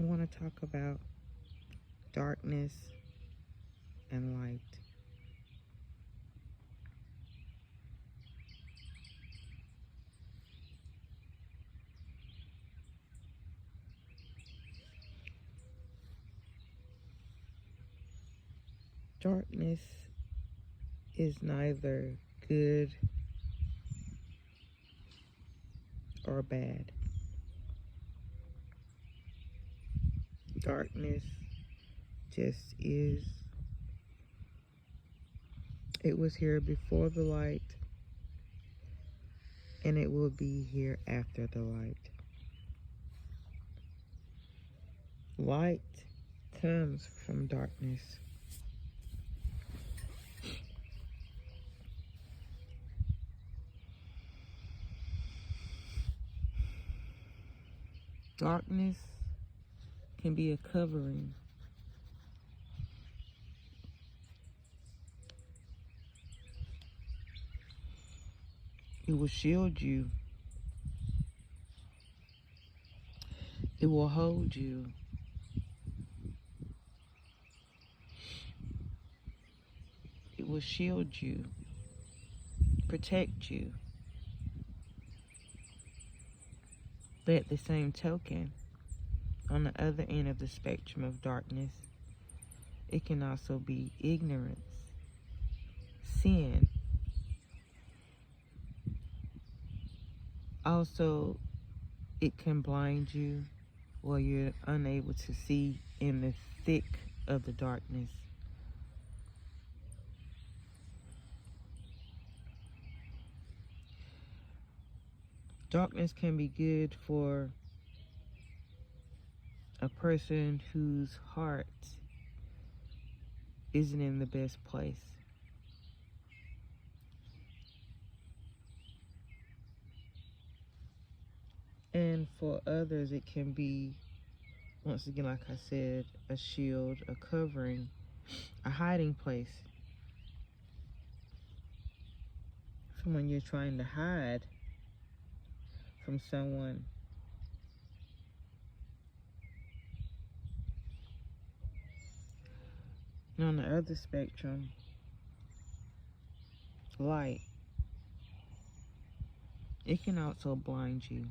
want to talk about darkness and light. Darkness is neither good or bad. Darkness just is. It was here before the light, and it will be here after the light. Light comes from darkness. Darkness can be a covering. It will shield you. It will hold you. It will shield you, protect you. But at the same token, on the other end of the spectrum of darkness, it can also be ignorance, sin. Also, it can blind you while you're unable to see in the thick of the darkness. Darkness can be good for a person whose heart isn't in the best place. And for others, it can be, once again, like I said, a shield, a covering, a hiding place. From when you're trying to hide from someone. And on the other spectrum, light, it can also blind you.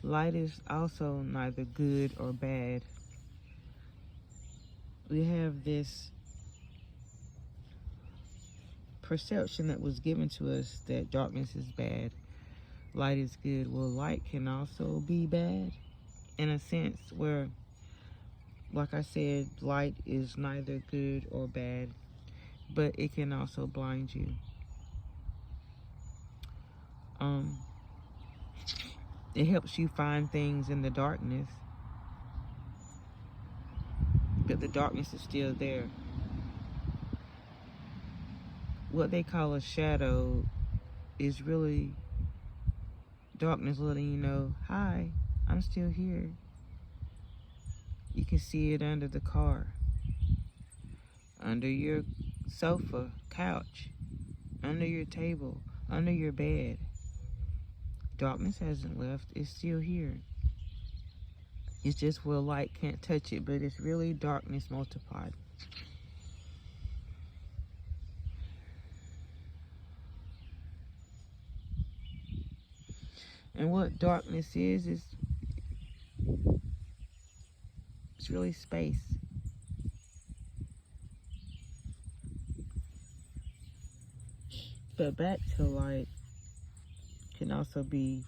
Light is also neither good or bad. We have this perception that was given to us that darkness is bad, light is good. Well, light can also be bad in a sense where, like I said, light is neither good or bad, but it can also blind you. It helps you find things in the darkness, but the darkness is still there. What they call a shadow is really darkness letting you know, hi, I'm still here. You can see it under the car, under your sofa, couch, under your table, under your bed. Darkness hasn't left, it's still here. It's just where light can't touch it, but it's really darkness multiplied. And what darkness is it's really space. But back to light can also be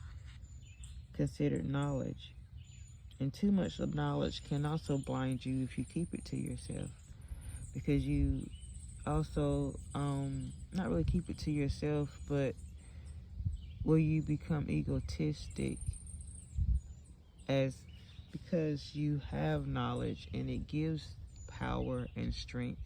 considered knowledge. And too much of knowledge can also blind you if you keep it to yourself. Because you also, not really keep it to yourself, but where you become egotistic because you have knowledge and it gives power and strength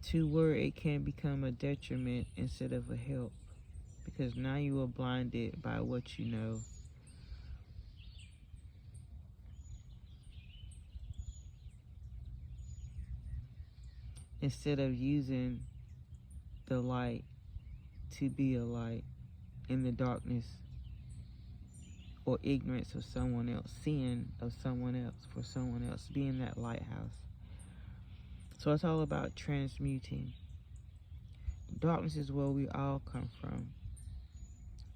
to where it can become a detriment instead of a help, because now you are blinded by what you know. Instead of using the light to be a light in the darkness or ignorance of someone else, sin of someone else, for someone else, being that lighthouse. So it's all about transmuting. Darkness is where we all come from.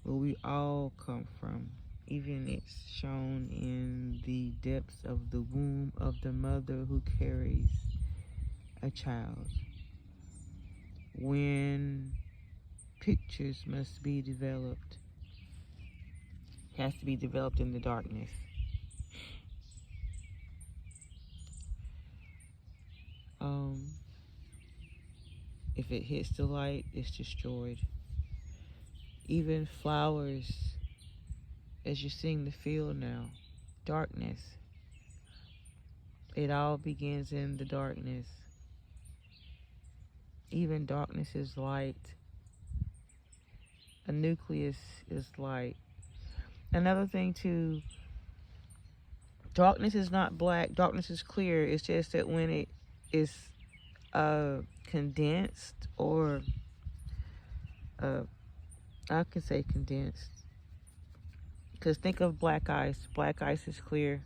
Where we all come from. Even it's shown in the depths of the womb of the mother who carries a child. When pictures must be developed, it has to be developed in the darkness. If it hits the light, it's destroyed. Even flowers, as you're seeing the field now, darkness. It all begins in the darkness. Even darkness is light. A nucleus is light. Another thing too, darkness is not black, darkness is clear. It's just that when it is condensed, or I can say condensed, because think of black ice. Black ice is clear.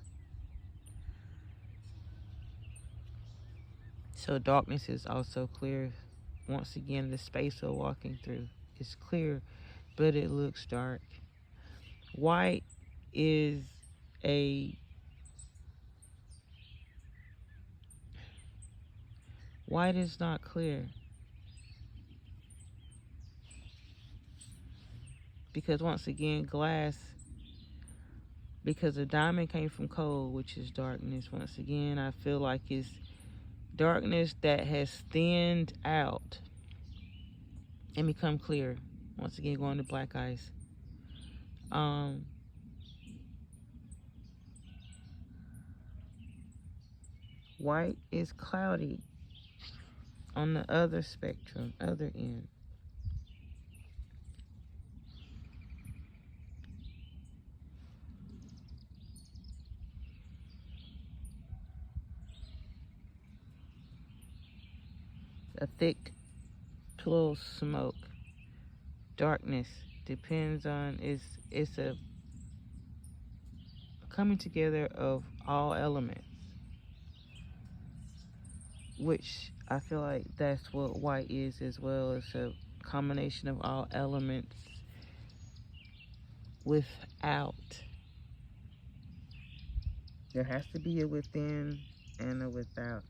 So darkness is also clear. Once again, the space we're walking through is clear, but it looks dark. White is white is not clear. Because once again, glass, because the diamond came from coal, which is darkness. Once again, I feel like it's darkness that has thinned out and become clear. Once again, going to black ice. White is cloudy on the other spectrum, other end. A thick pillow of smoke. Darkness depends on, it's a coming together of all elements, which I feel like that's what white is as well. It's a combination of all elements without. There has to be a within and a without.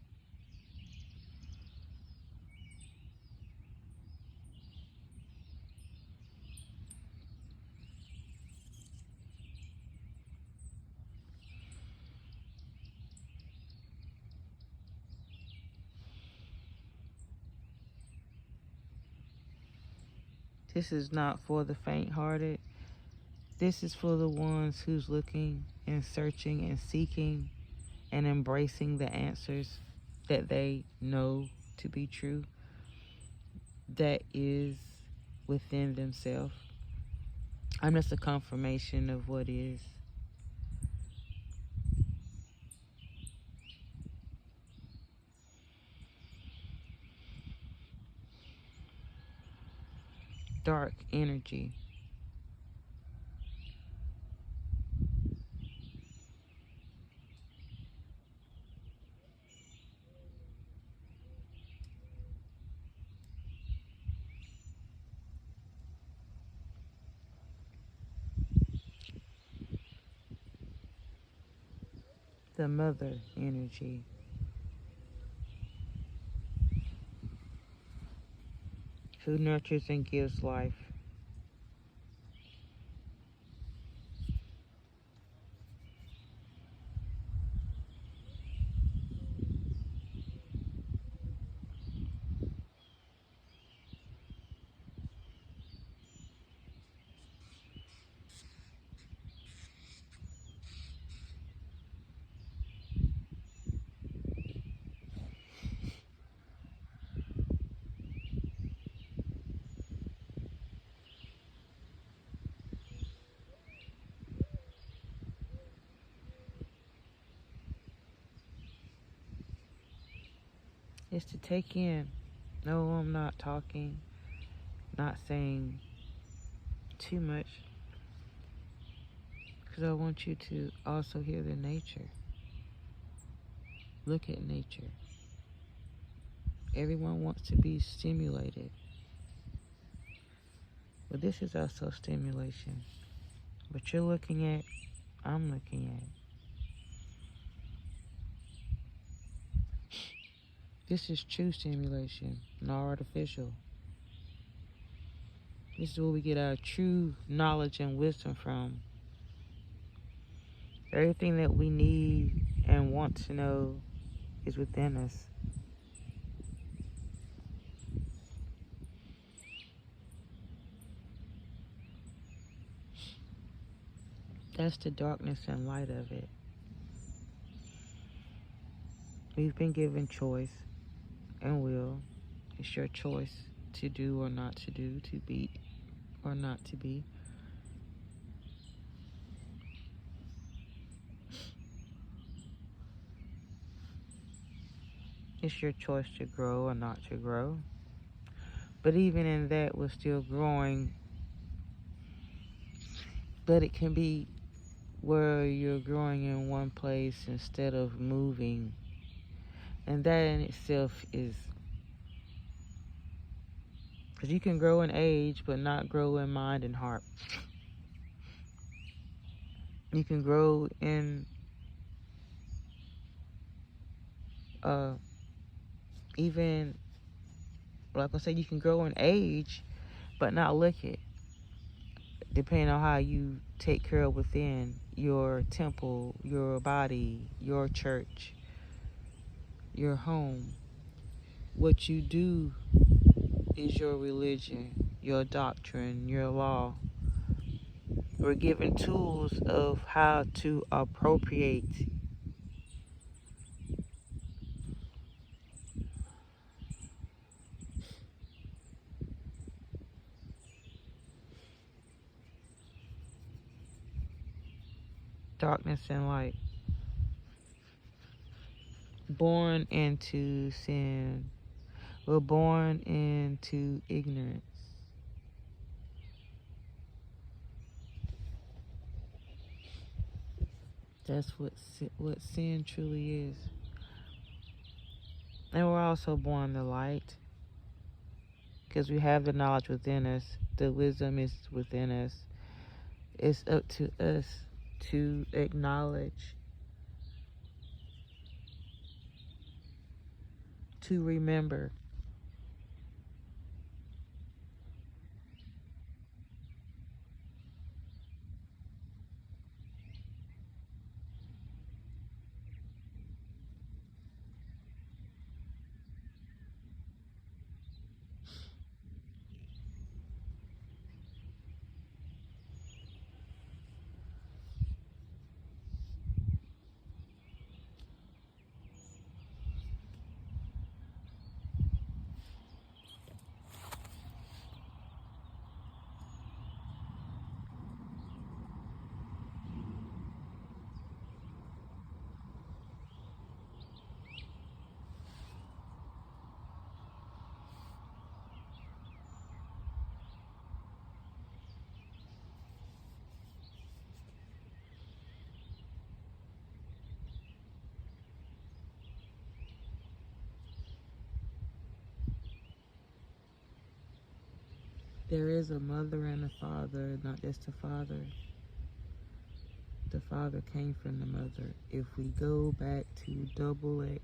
This is not for the faint-hearted. This is for the ones who's looking and searching and seeking and embracing the answers that they know to be true, that is within themselves. I'm just a confirmation of what is. Dark energy. The mother energy. Who nurtures and gives life. Is to take in. No, I'm not talking, not saying too much, because Because I want you to also hear the nature. Look at nature. Everyone wants to be stimulated. But this is also stimulation. What you're looking at, I'm looking at. This is true stimulation, not artificial. This is where we get our true knowledge and wisdom from. Everything that we need and want to know is within us. That's the darkness and light of it. We've been given choice and will. It's your choice to do or not to do, to be or not to be. It's your choice to grow or not to grow. But even in that, we're still growing. But it can be where you're growing in one place instead of moving. And that in itself is, because you can grow in age, but not grow in mind and heart. You can grow in, even, like I said, you can grow in age, but not look it. Depending on how you take care of within your temple, your body, your church, your home. What you do is your religion, your doctrine, your law. We're given tools of how to appropriate darkness and light. Born into sin. We're born into ignorance. That's what sin truly is. And we're also born the light, because we have the knowledge within us. The wisdom is within us. It's up to us to acknowledge, to remember. There is a mother and a father, not just a father. The father came from the mother. If we go back to double X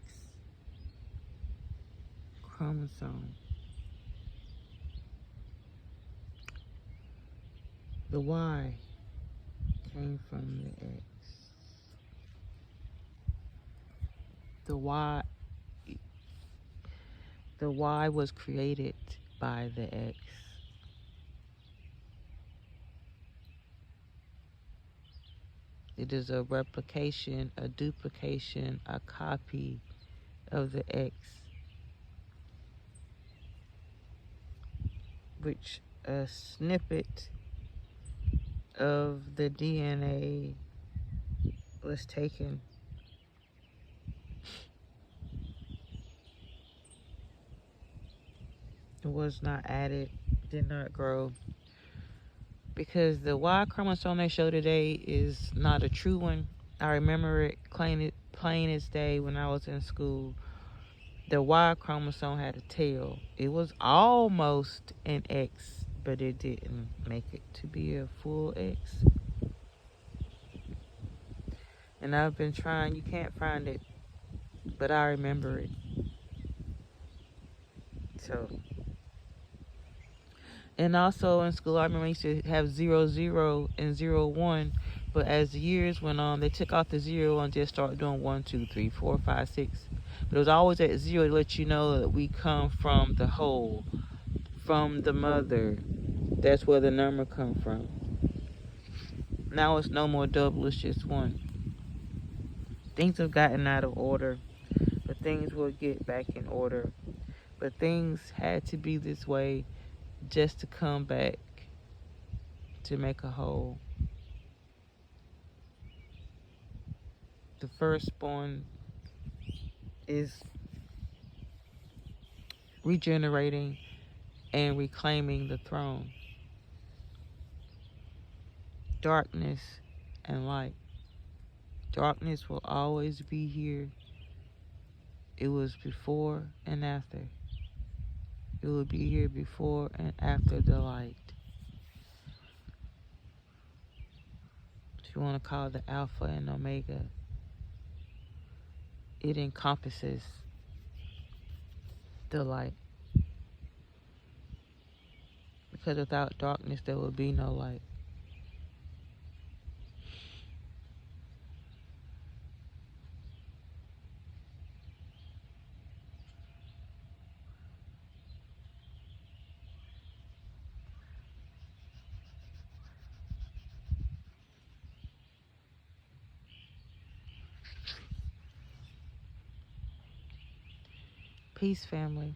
chromosome, the Y came from the X. The Y was created by the X. It is a replication, a duplication, a copy of the X, which a snippet of the DNA was taken. It was not added, did not grow. because the Y chromosome they show today is not a true one. I remember it plain as day when I was in school. The Y chromosome had a tail. It was almost an X, but it didn't make it to be a full X. And I've been trying, you can't find it, but I remember it. So, and also in school, I remember I used to have 0, 0, and 0, 1. But as the years went on, they took off the 0 and just started doing 1, 2, 3, 4, 5, 6. But it was always at 0 to let you know that we come from the whole, from the mother. That's where the number come from. Now it's no more double, it's just 1. Things have gotten out of order, but things will get back in order. But things had to be this way just to come back to make a whole. The firstborn is regenerating and reclaiming the throne. Darkness and light. Darkness will always be here. It was before and after. It will be here before and after the light. If you want to call it the Alpha and Omega, it encompasses the light. Because without darkness, there will be no light. Peace, family.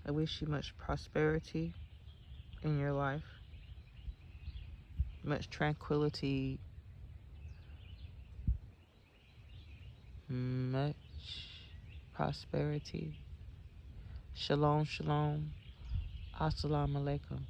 I wish you much prosperity in your life, much tranquility, much prosperity. Shalom, shalom. Assalamu alaikum.